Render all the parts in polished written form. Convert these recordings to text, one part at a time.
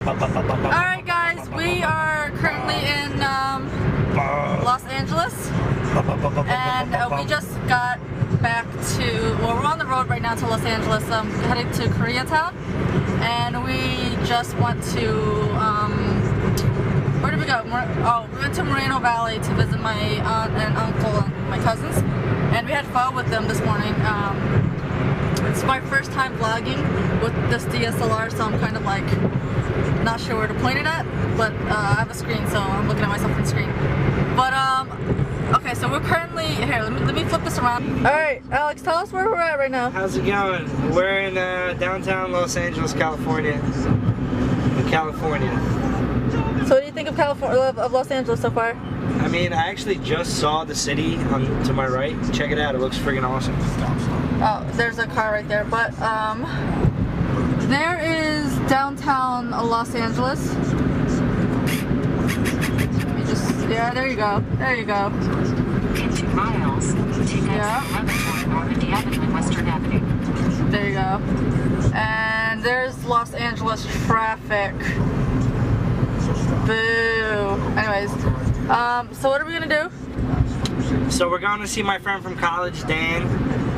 Alright guys, we are currently in Los Angeles, and we just got back to, well, we're on the road right now to Los Angeles, heading to Koreatown, and we just went to, where did we go? We went to Moreno Valley to visit my aunt and uncle and my cousins, and we had pho with them this morning. It's my first time vlogging with this DSLR, so I'm kind of like not sure where to point it at, but I have a screen, so I'm looking at myself on the screen. But okay, so we're currently here. Let me flip this around. All right, Alex, tell us where we're at right now. How's it going? We're in downtown Los Angeles, California. So what do you think of California, of Los Angeles so far? I mean, I actually just saw the city to my right. Check it out. It looks friggin' awesome. Oh, there's a car right there. But there is downtown Los Angeles. Let me just, yeah, there you go. There you go. In 2 miles, take exit 11 toward Normandy Avenue and Western Avenue. There you go. And there's Los Angeles traffic. Boo. Anyways, so what are we gonna do? So we're going to see my friend from college, Dan.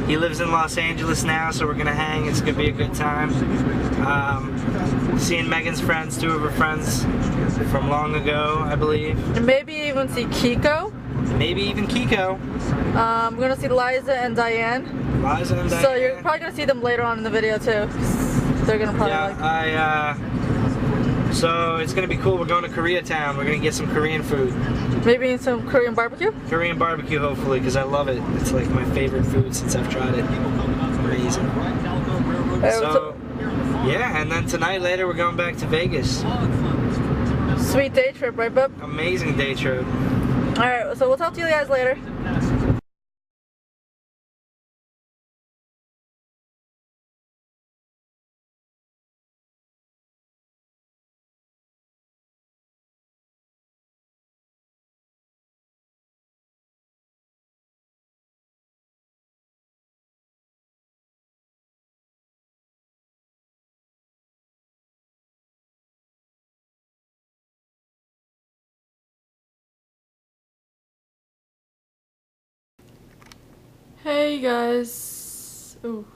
He lives in Los Angeles now, so we're gonna hang. It's gonna be a good time. Seeing Megan's friends, 2 of her friends from long ago, I believe. And maybe even see Kiko. Maybe even Kiko. We're gonna see Liza and Diane. Liza and Diane. So you're probably gonna see them later on in the video too. They're gonna probably so it's gonna be cool. We're going to Koreatown. We're gonna get some Korean food. maybe some Korean barbecue? Korean barbecue, hopefully, because I love it. It's like my favorite food since I've tried it. Amazing. So, yeah, and then tonight, later, we're going back to Vegas. Sweet day trip, right, bub? Amazing day trip. Alright, so we'll talk to you guys later. Hey guys. Ooh.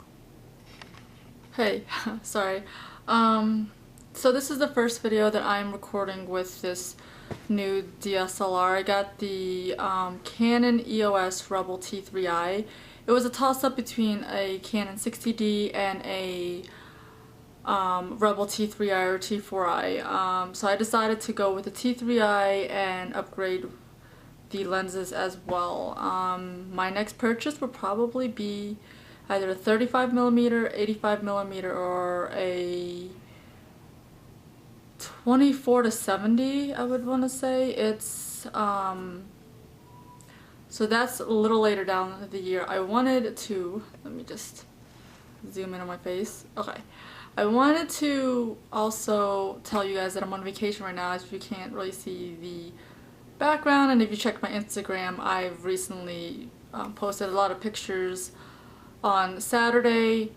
Hey, sorry. So this is the first video that I'm recording with this new DSLR. I got the Canon EOS Rebel T3i. It was a toss-up between a Canon 60D and a Rebel T3i or T4i. So I decided to go with the T3i and upgrade the lenses as well. My next purchase would probably be either a 35mm, 85mm, or a 24-70, I would want to say. It's so that's a little later down the year. I wanted to, let me just zoom in on my face. Okay, I wanted to also tell you guys that I'm on vacation right now, as you can't really see the background, and if you check my Instagram, I've recently posted a lot of pictures on Saturday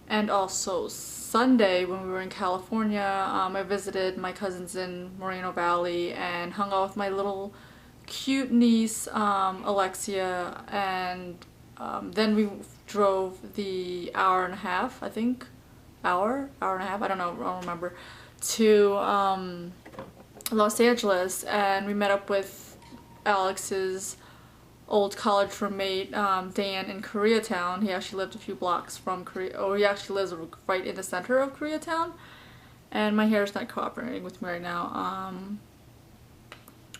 and also Sunday when we were in California. I visited my cousins in Moreno Valley and hung out with my little cute niece Alexia, and then we drove the hour and a half, I think, hour and a half, I don't know, I don't remember, to Los Angeles, and we met up with Alex's old college roommate, Dan, in Koreatown. He actually lived a few blocks from he actually lives right in the center of Koreatown, and my hair is not cooperating with me right now.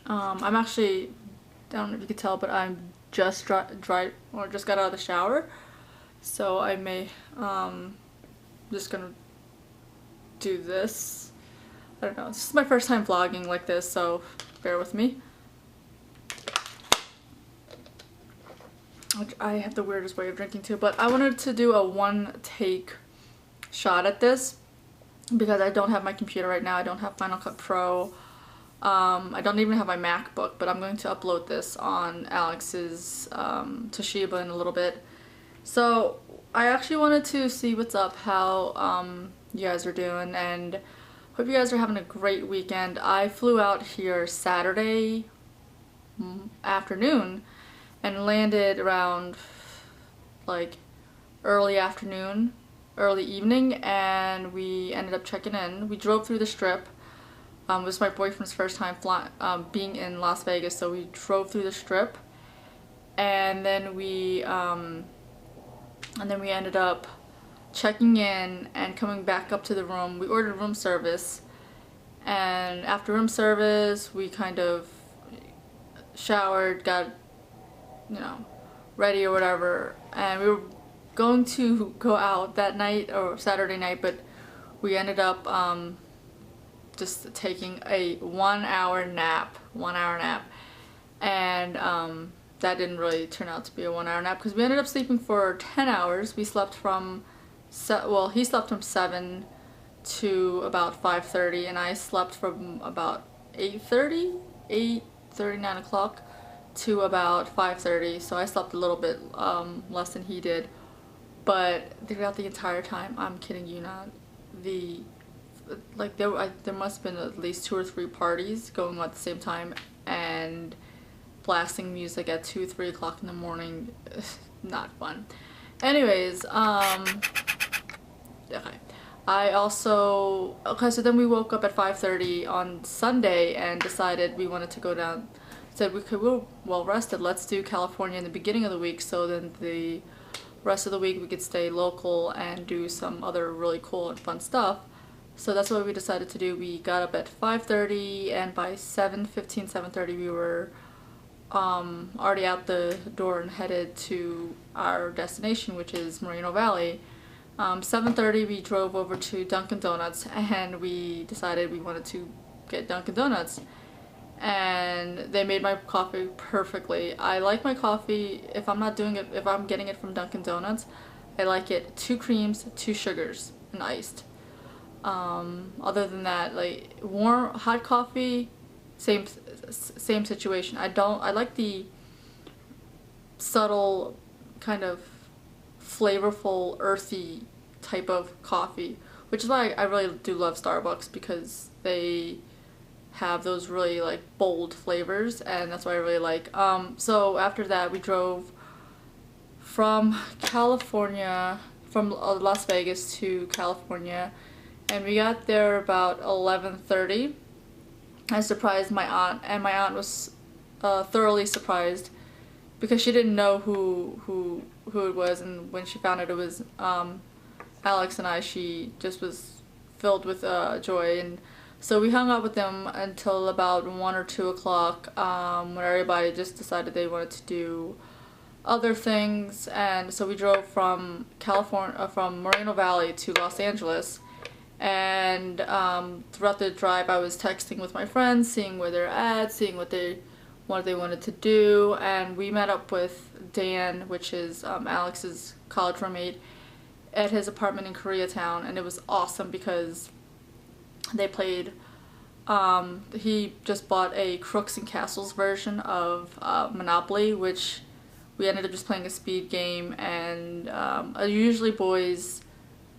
I'm actually, I don't know if you can tell, but I'm just just got out of the shower, so I may, just gonna do this. I don't know, this is my first time vlogging like this, so bear with me. I have the weirdest way of drinking too, but I wanted to do a one-take shot at this because I don't have my computer right now. I don't have Final Cut Pro. I don't even have my MacBook, but I'm going to upload this on Alex's Toshiba in a little bit. So I actually wanted to see what's up, how you guys are doing, and Hope you guys are having a great weekend. I flew out here Saturday afternoon and landed around like early afternoon, early evening, and we ended up checking in. We drove through the Strip. It was my boyfriend's first time being in Las Vegas, so we drove through the Strip, and then we ended up checking in and coming back up to the room. We ordered room service, and after room service we kind of showered, got, you know, ready or whatever, and we were going to go out that night or Saturday night, but we ended up just taking a 1 hour nap, and that didn't really turn out to be a 1 hour nap because we ended up sleeping for 10 hours. We slept from he slept from 7 to about 5:30, and I slept from about 8:30, 9 o'clock to about 5:30, so I slept a little bit less than he did. But throughout the entire time, I'm kidding you not, there must have been at least 2 or 3 parties going on at the same time and blasting music at 2, 3 o'clock in the morning. Not fun. Anyways, okay. So then we woke up at 5:30 on Sunday and decided we wanted to go down. Said we're well rested. Let's do California in the beginning of the week, so then the rest of the week we could stay local and do some other really cool and fun stuff. So that's what we decided to do. We got up at 5:30, and by 7:15, 7:30 we were already out the door and headed to our destination, which is Moreno Valley. 7:30 we drove over to Dunkin' Donuts, and we decided we wanted to get Dunkin' Donuts, and they made my coffee perfectly. I like my coffee, if I'm getting it from Dunkin' Donuts, I like it 2 creams, 2 sugars, and iced. Other than that, like hot coffee, same situation. I like the subtle kind of flavorful, earthy type of coffee, which is why I really do love Starbucks, because they have those really like bold flavors, and that's what I really like. So after that we drove from Las Vegas to California, and we got there about 11:30. I surprised my aunt, and my aunt was thoroughly surprised because she didn't know who it was, and when she found out it was Alex and I, she just was filled with joy. And so we hung out with them until about 1 or 2 o'clock, when everybody just decided they wanted to do other things. And so we drove from Moreno Valley to Los Angeles, and throughout the drive I was texting with my friends, seeing where they're at, seeing what they wanted to do. And we met up with Dan, which is Alex's college roommate, at his apartment in Koreatown, and it was awesome because they played, he just bought a Crooks and Castles version of Monopoly, which we ended up just playing a speed game. And usually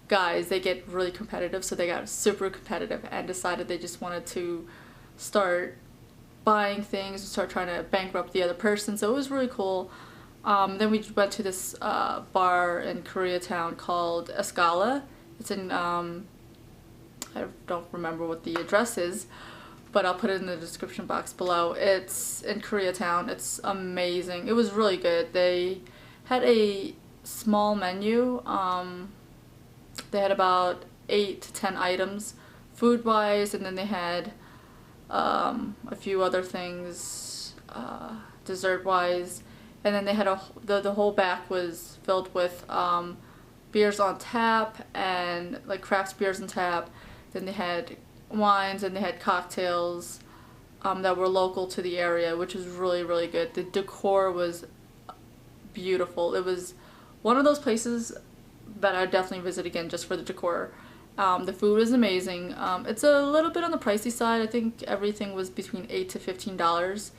guys, they get really competitive, so they got super competitive and decided they just wanted to start buying things and start trying to bankrupt the other person. So it was really cool. Then we went to this bar in Koreatown called Escala. It's in, I don't remember what the address is, but I'll put it in the description box below. It's in Koreatown. It's amazing. It was really good. They had a small menu. They had about 8 to 10 items food-wise, and then they had a few other things dessert-wise, and then they had the whole back was filled with beers on tap, and like craft beers on tap. Then they had wines, and they had cocktails that were local to the area, which was really, really good. The decor was beautiful. It was one of those places that I'd definitely visit again just for the decor. The food was amazing. It's a little bit on the pricey side. I think everything was between $8 to $15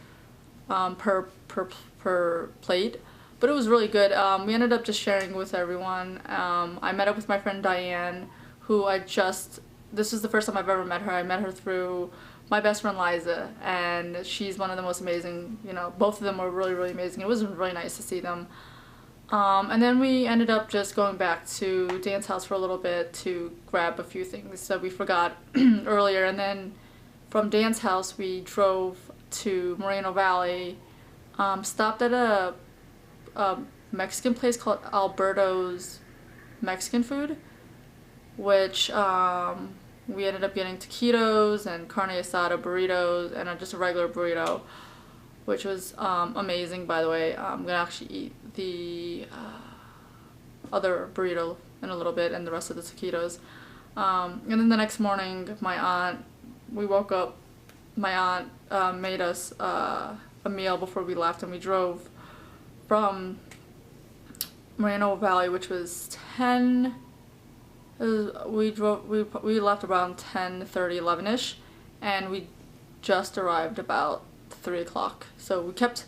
per plate, but it was really good. We ended up just sharing with everyone. I met up with my friend Diane, who I just this is the first time I've ever met her. I met her through my best friend Liza, and she's one of the most amazing, you know, both of them were really, really amazing. It was really nice to see them. And then we ended up just going back to Dan's house for a little bit to grab a few things that we forgot earlier, and then from Dan's house we drove to Moreno Valley, stopped at a Mexican place called Alberto's Mexican Food, which we ended up getting taquitos and carne asada burritos and just a regular burrito, which was amazing, by the way. I'm gonna actually eat the other burrito in a little bit and the rest of the taquitos. And then the next morning, we woke up, my aunt made us a meal before we left, and we drove from Moreno Valley, which was we left around 10:30, 11ish, and we just arrived about 3 o'clock. So we kept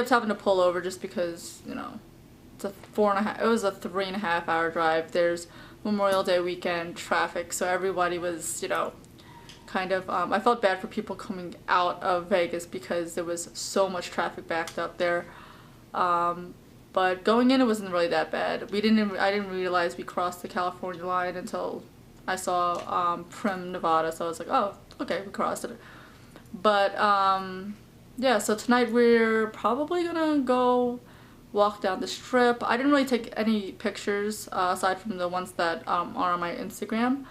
having to pull over just because, you know, it was a 3.5 hour drive. There's Memorial Day weekend traffic, so everybody was, you know, kind of, I felt bad for people coming out of Vegas because there was so much traffic backed up there. But going in, it wasn't really that bad. I didn't realize we crossed the California line until I saw Prim, Nevada, so I was like, oh, okay, we crossed it. But yeah, so tonight we're probably gonna go walk down the strip. I didn't really take any pictures aside from the ones that are on my Instagram.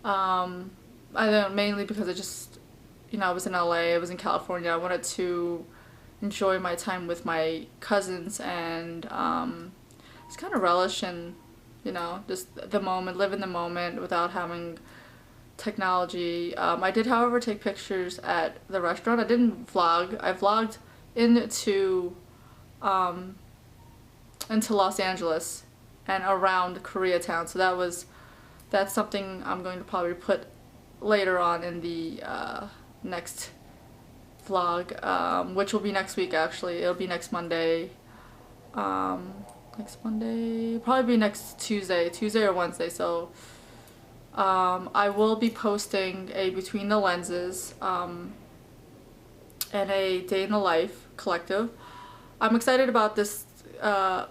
I think mainly because I just, you know, I was in LA, I was in California. I wanted to enjoy my time with my cousins and just kind of relish in, you know, just the moment, live in the moment without having technology. I did, however, take pictures at the restaurant. I didn't vlog. I vlogged into Los Angeles and around Koreatown, so that's something I'm going to probably put later on in the next vlog, which will be next week. Actually, it'll be next Monday. Probably be next Tuesday or Wednesday. So I will be posting a Between the Lenses and a Day in the Life collective. I'm excited about this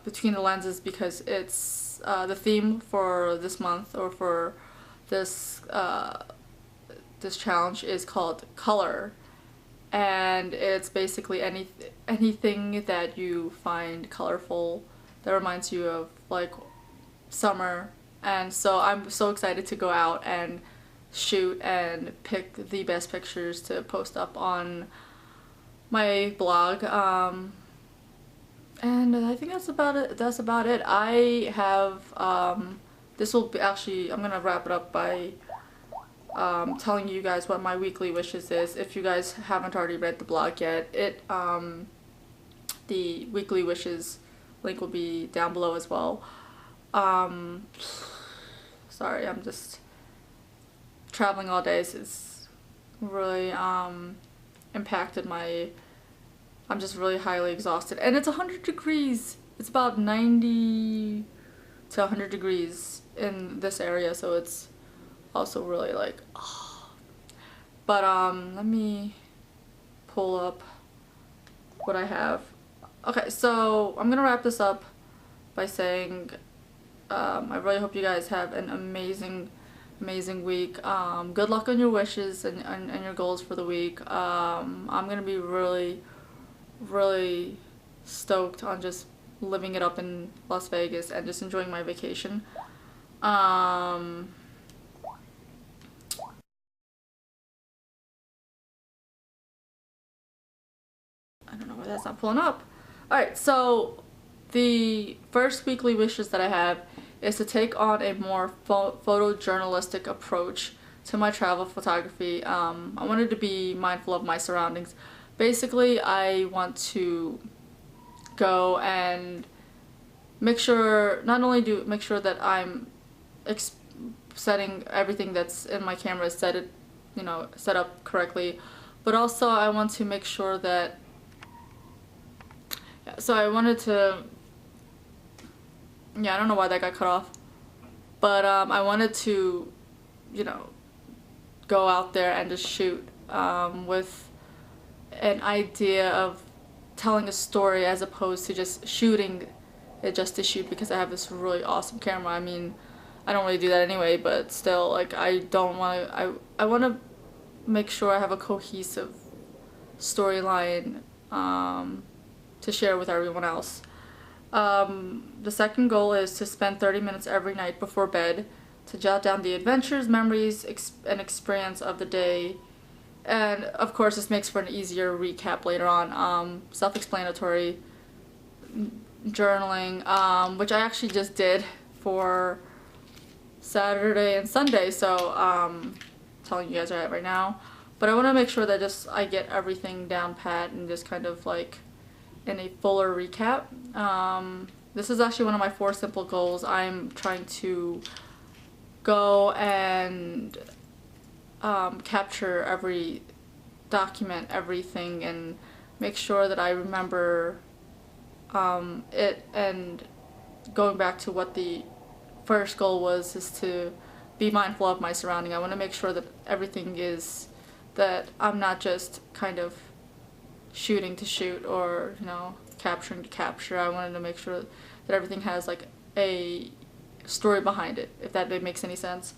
Between the Lenses because it's the theme for this month, or for this this challenge, is called color, and it's basically anything that you find colorful that reminds you of like summer. And so I'm so excited to go out and shoot and pick the best pictures to post up on my blog. And I think that's about it. I have this will be, actually, I'm gonna wrap it up by telling you guys what my weekly wishes is. If you guys haven't already read the blog yet, the weekly wishes link will be down below as well. Sorry, I'm just traveling all day, so it's really impacted my, I'm just really highly exhausted, and it's 100 degrees. It's about 90 to 100 degrees in this area, so it's also really like, oh. But let me pull up what I have. Okay, so I'm gonna wrap this up by saying I really hope you guys have an amazing week. Good luck on your wishes and your goals for the week. I'm gonna be really stoked on just living it up in Las Vegas and just enjoying my vacation. I don't know why that's not pulling up. Alright, so the first weekly wishes that I have is to take on a more photojournalistic approach to my travel photography. I wanted to be mindful of my surroundings. Basically, I want to go and make sure, make sure that I'm setting everything that's in my camera, set up correctly, but also I want to make sure that, so I wanted to, I don't know why that got cut off, but I wanted to you know, go out there and just shoot with an idea of telling a story as opposed to just shooting it just to shoot because I have this really awesome camera. I mean, I don't really do that anyway, but still, like, I don't want to, I want to make sure I have a cohesive storyline to share with everyone else. The second goal is to spend 30 minutes every night before bed to jot down the adventures, memories, and experience of the day. And of course, this makes for an easier recap later on. Self-explanatory journaling, which I actually just did for Saturday and Sunday, so telling you guys right now. But I want to make sure that just I get everything down pat and just kind of like in a fuller recap. This is actually one of my 4 simple goals. I'm trying to go and capture document everything and make sure that I remember it, and going back to what the first goal was, is to be mindful of my surrounding. I want to make sure that everything is, that I'm not just kind of shooting to shoot or, you know, capturing to capture. I wanted to make sure that everything has like a story behind it, if that makes any sense.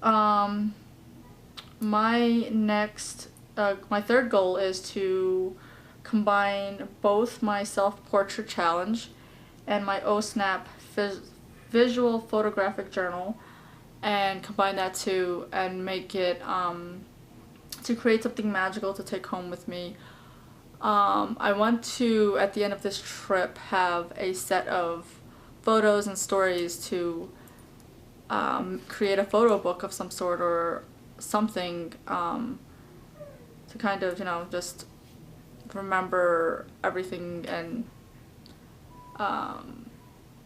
My third goal is to combine both my self-portrait challenge and my OSNAP visual photographic journal, and combine that two and make it to create something magical to take home with me. I want to, at the end of this trip, have a set of photos and stories to create a photo book of some sort or something, to kind of, you know, just remember everything, and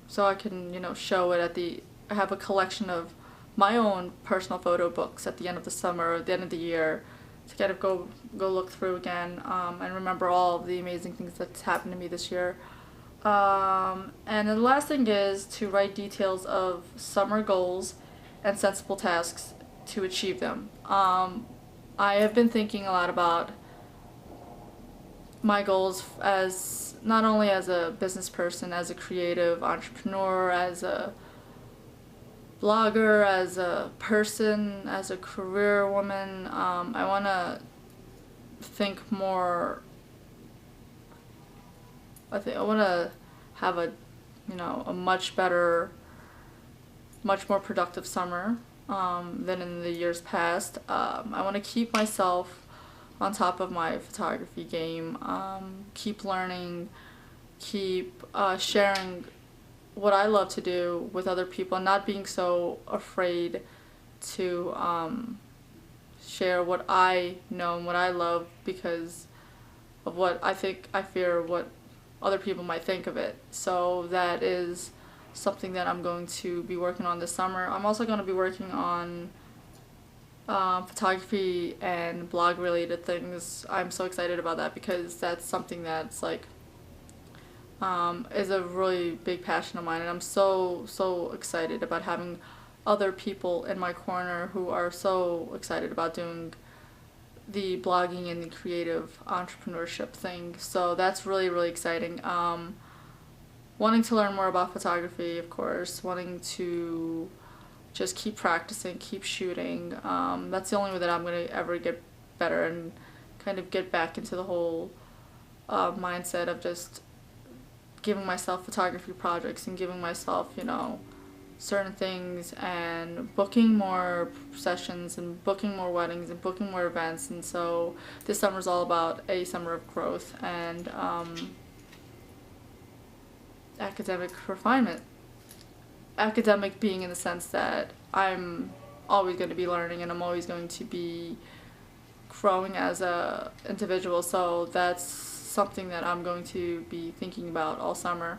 so I can, you know, show it I have a collection of my own personal photo books at the end of the summer or the end of the year to kind of go look through again, and remember all of the amazing things that's happened to me this year. And then the last thing is to write details of summer goals and sensible tasks to achieve them. I have been thinking a lot about my goals as not only as a business person, as a creative entrepreneur, as a blogger, as a person, as a career woman. I want to think more. I want to have a, you know, a much better, much more productive summer than in the years past. I want to keep myself on top of my photography game, keep learning, keep sharing what I love to do with other people, and not being so afraid to share what I know and what I love because of what I fear what other people might think of it. So that is something that I'm going to be working on this summer. I'm also going to be working on photography and blog related things. I'm so excited about that because that's something that's like is a really big passion of mine, and I'm so excited about having other people in my corner who are so excited about doing the blogging and the creative entrepreneurship thing. So that's really exciting. Wanting to learn more about photography, of course, wanting to just keep practicing, keep shooting. That's the only way that I'm going to ever get better and kind of get back into the whole mindset of just giving myself photography projects and giving myself, you know, certain things and booking more sessions and booking more weddings and booking more events. And so this summer is all about a summer of growth and academic refinement. Academic being in the sense that I'm always going to be learning and I'm always going to be growing as a individual, so that's something that I'm going to be thinking about all summer.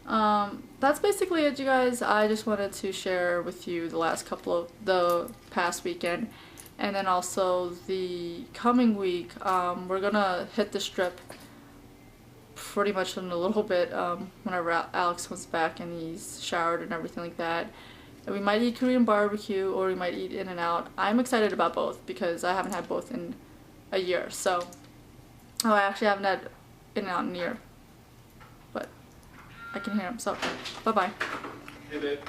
That's basically it, you guys. I just wanted to share with you the past weekend, and then also the coming week. We're gonna hit the strip pretty much in a little bit whenever Alex comes back and he's showered and everything like that, And we might eat Korean barbecue or we might eat In-N-Out. I'm excited about both because I haven't had both in a year. So, oh, I actually haven't had In-N-Out in a year. But I can hear him. So, bye-bye. Hey, babe.